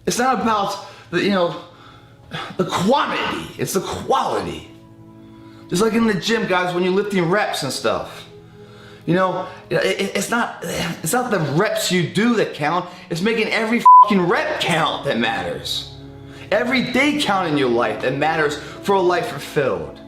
It's not about the quantity, it's the quality. Just like in the gym, guys, when you're lifting reps and stuff. It's not the reps you do that count, it's making every fucking rep count that matters. Every day count in your life that matters for a life fulfilled.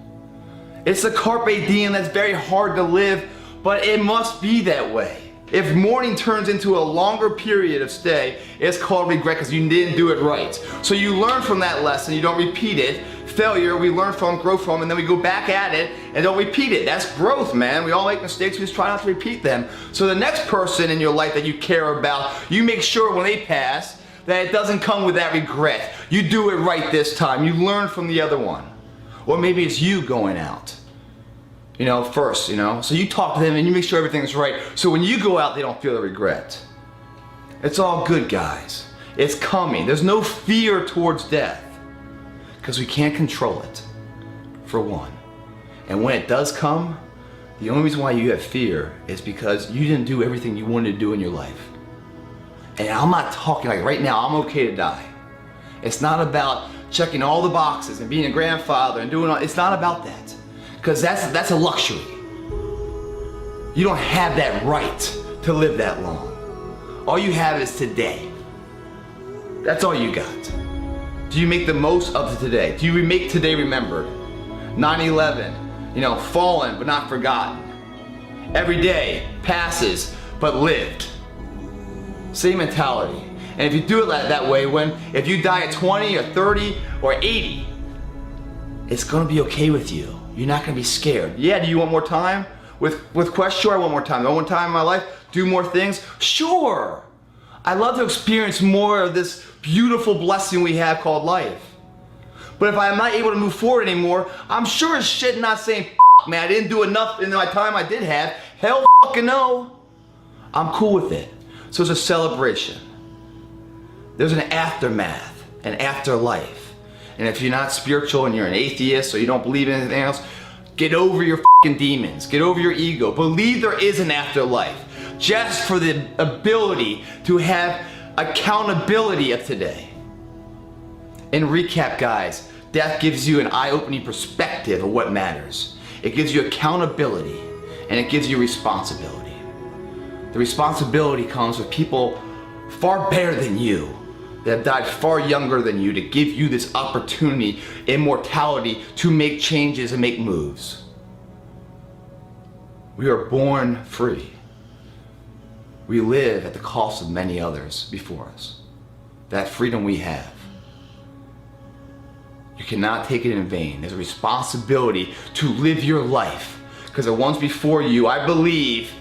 It's the carpe diem that's very hard to live, but it must be that way. If morning turns into a longer period of stay, it's called regret because you didn't do it right. So you learn from that lesson, you don't repeat it. Failure, we learn from, grow from, and then we go back at it and don't repeat it. That's growth, man. We all make mistakes, we just try not to repeat them. So the next person in your life that you care about, you make sure when they pass that it doesn't come with that regret. You do it right this time. You learn from the other one. Or maybe it's you going out. First, so you talk to them and you make sure everything's right, so when you go out they don't feel the regret. It's all good, guys. It's coming. There's no fear towards death because we can't control it, for one. And when it does come, the only reason why you have fear is because you didn't do everything you wanted to do in your life. And I'm not talking like right now I'm okay to die. It's not about checking all the boxes and being a grandfather and doing all, it's not about that. Because that's a luxury. You don't have that right to live that long. All you have is today. That's all you got. Do you make the most of today? Do you make today remembered? 9/11, fallen but not forgotten. Every day passes but lived. Same mentality. And if you do it that way, if you die at 20 or 30 or 80, it's gonna be okay with you. You're not gonna be scared. Yeah, do you want more time? With Quest, sure I want more time. Do I want time in my life? Do more things? Sure. I love to experience more of this beautiful blessing we have called life. But if I'm not able to move forward anymore, I'm sure as shit not saying, man, I didn't do enough in my time I did have. Hell fucking no. I'm cool with it. So it's a celebration. There's an aftermath, an afterlife. And if you're not spiritual and you're an atheist or you don't believe in anything else, get over your fucking demons. Get over your ego. Believe there is an afterlife. Just for the ability to have accountability of today. In recap, guys, death gives you an eye-opening perspective of what matters. It gives you accountability and it gives you responsibility. The responsibility comes with people far better than you, that have died far younger than you, to give you this opportunity, immortality, to make changes and make moves. We are born free. We live at the cost of many others before us. That freedom we have. You cannot take it in vain. There's a responsibility to live your life, because the ones before you, I believe,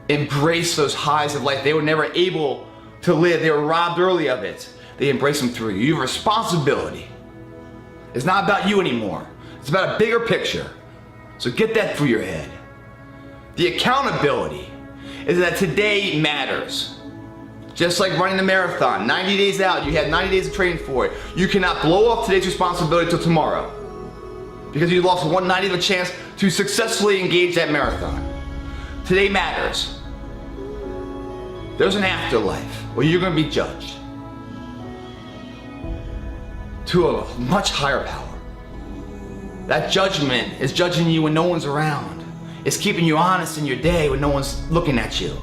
embrace those highs of life they were never able to live. They were robbed early of it. They embrace them through you. You have a responsibility. It's not about you anymore. It's about a bigger picture. So get that through your head. The accountability is that today matters. Just like running a marathon, 90 days out, you have 90 days of training for it. You cannot blow off today's responsibility till tomorrow, because you lost 1/90 of a chance to successfully engage that marathon. Today matters. There's an afterlife where you're going to be judged to a much higher power. That judgment is judging you when no one's around. It's keeping you honest in your day when no one's looking at you.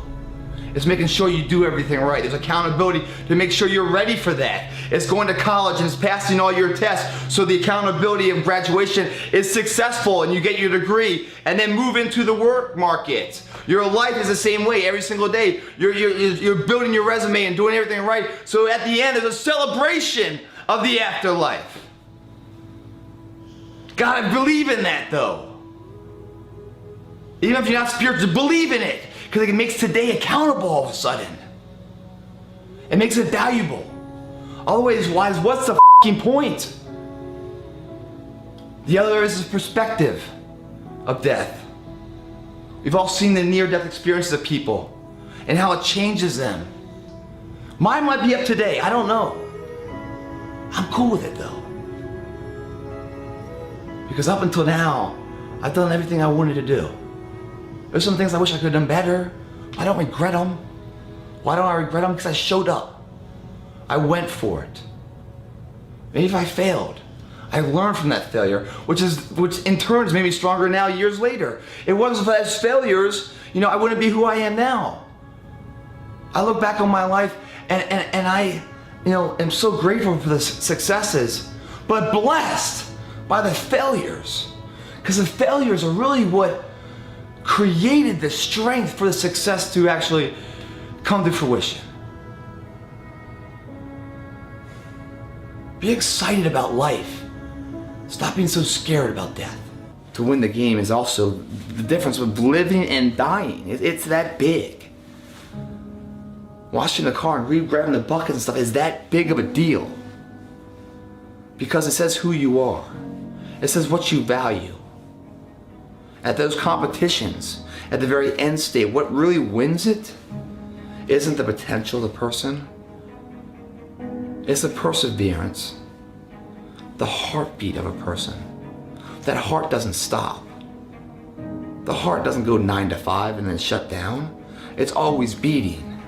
It's making sure you do everything right. There's accountability to make sure you're ready for that. It's going to college and it's passing all your tests, so the accountability of graduation is successful and you get your degree and then move into the work market. Your life is the same way every single day. You're building your resume and doing everything right, so at the end there's a celebration of the afterlife. Gotta believe in that though. Even if you're not spiritual, believe in it. Because it makes today accountable all of a sudden. It makes it valuable. Otherwise, what's the f***ing point? The other is the perspective of death. We've all seen the near-death experiences of people and how it changes them. Mine might be up today, I don't know. I'm cool with it though. Because up until now, I've done everything I wanted to do. There's some things I wish I could have done better. I don't regret them. Why don't I regret them? Because I showed up. I went for it. Maybe if I failed, I learned from that failure, which in turn has made me stronger now years later. It wasn't for those failures, I wouldn't be who I am now. I look back on my life and I, am so grateful for the successes, but blessed by the failures. Because the failures are really what created the strength for the success to actually come to fruition. Be excited about life. Stop being so scared about death. To win the game is also the difference with living and dying. It's that big. Washing the car and grabbing the buckets and stuff is that big of a deal. Because it says who you are. It says what you value. At those competitions, at the very end state, what really wins it isn't the potential of the person. It's the perseverance, the heartbeat of a person. That heart doesn't stop. The heart doesn't go 9 to 5 and then shut down. It's always beating.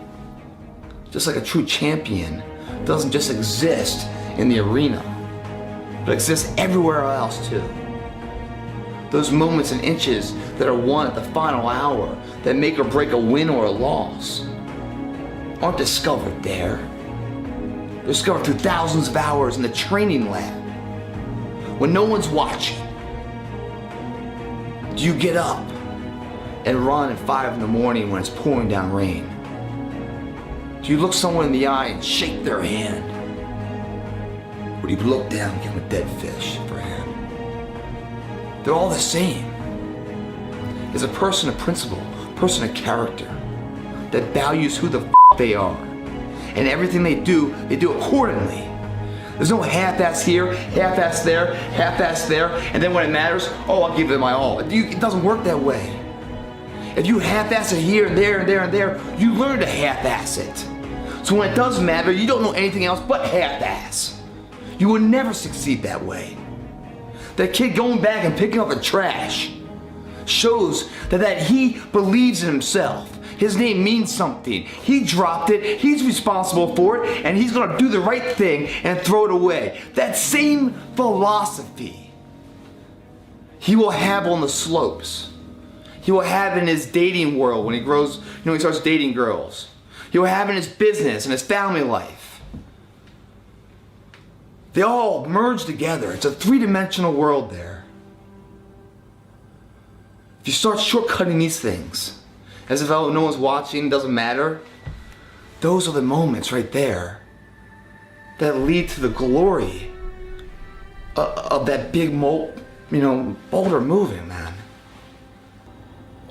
Just like a true champion doesn't just exist in the arena, but exists everywhere else too. Those moments and inches that are won at the final hour that make or break a win or a loss aren't discovered there. They're discovered through thousands of hours in the training lab. When no one's watching, do you get up and run at 5 in the morning when it's pouring down rain? Do you look someone in the eye and shake their hand? Or do you look down and give them a dead fish for a hand? They're all the same. Is a person of principle, a person of character that values who the they are. And everything they do accordingly. There's no half-ass here, half-ass there, half-ass there, and then when it matters, I'll give it my all. It doesn't work that way. If you half-ass it here and there and there and there, you learn to half-ass it. So when it does matter, you don't know anything else but half-ass. You will never succeed that way. That kid going back and picking up the trash shows that he believes in himself. His name means something. He dropped it, he's responsible for it, and he's gonna do the right thing and throw it away. That same philosophy he will have on the slopes. He will have in his dating world when he grows, he starts dating girls. He will have in his business and his family life. They all merge together. It's a three-dimensional world there. If you start shortcutting these things, as if no one's watching, doesn't matter, those are the moments right there that lead to the glory of that big boulder moving, man.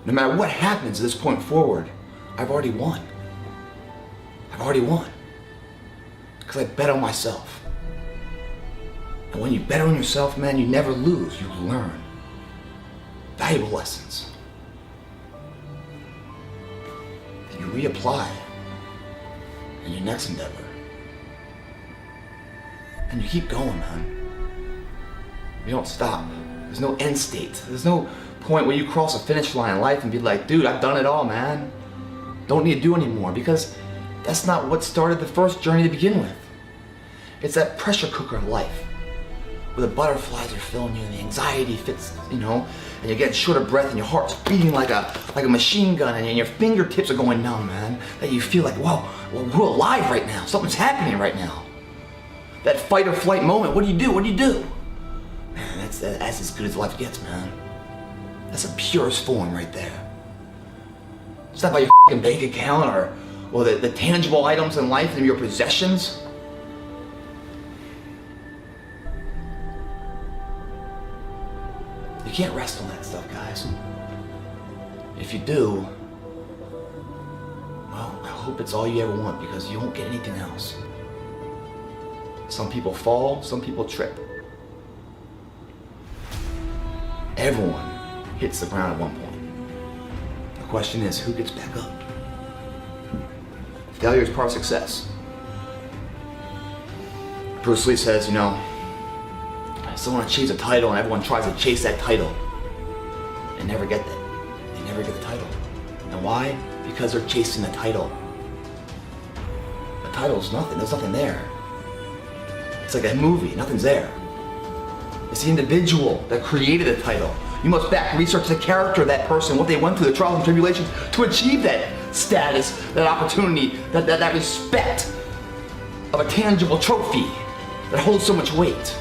No matter what happens at this point forward, I've already won. I've already won. Because I bet on myself. And when you bet on yourself, man, you never lose, you learn. Valuable lessons. You reapply in your next endeavor. And you keep going, man. You don't stop. There's no end state. There's no point where you cross a finish line in life and be like, dude, I've done it all, man. Don't need to do anymore, because that's not what started the first journey to begin with. It's that pressure cooker of life, where the butterflies are filling you and the anxiety fits, and you're getting short of breath and your heart's beating like a machine gun and your fingertips are going numb, man. That you feel like, whoa, we're alive right now. Something's happening right now. That fight or flight moment, what do you do? What do you do? Man, that's as good as life gets, man. That's the purest form right there. It's not about your fucking bank account or the tangible items in life and your possessions. You can't rest on that stuff, guys. If you do, well, I hope it's all you ever want, because you won't get anything else. Some people fall, some people trip. Everyone hits the ground at one point. The question is, who gets back up? Failure is part of success. Bruce Lee says, someone achieves a title and everyone tries to chase that title. They never get that. They never get the title. And why? Because they're chasing the title. The title's nothing. There's nothing there. It's like a movie. Nothing's there. It's the individual that created the title. You must back research the character of that person, what they went through, the trials and tribulations to achieve that status, that opportunity, that respect of a tangible trophy that holds so much weight.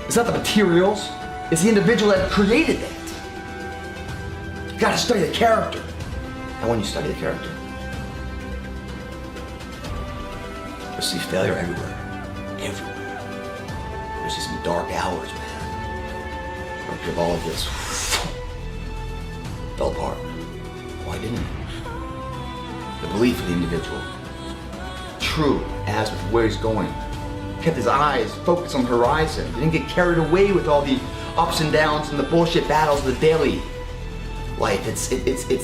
It's not the materials, it's the individual that created that. You gotta study the character. And when you study the character, you'll see failure everywhere. Everywhere. There's just some dark hours, man. Of all of this fell apart. Why didn't it? The belief of the individual, true as with where he's going, kept his eyes focused on the horizon. He didn't get carried away with all the ups and downs and the bullshit battles of the daily life. It's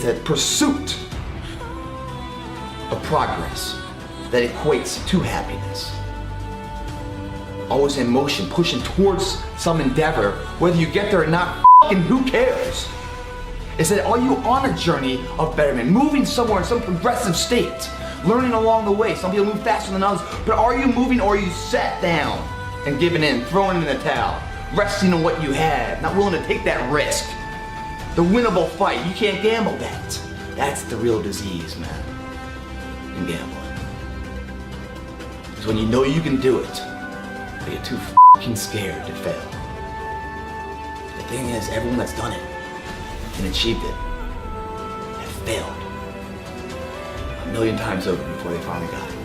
a pursuit of progress that equates to happiness. Always in motion, pushing towards some endeavor. Whether you get there or not, fucking who cares? It's that are you on a journey of betterment, moving somewhere in some progressive state, learning along the way? Some people move faster than others, but are you moving or are you sat down and giving in, throwing in the towel, resting on what you have, not willing to take that risk? The winnable fight, you can't gamble that. That's the real disease, man, in gambling. Because when you know you can do it, but you're too fucking scared to fail. The thing is, everyone that's done it and achieved it have failed 1,000,000 times over before they finally got it.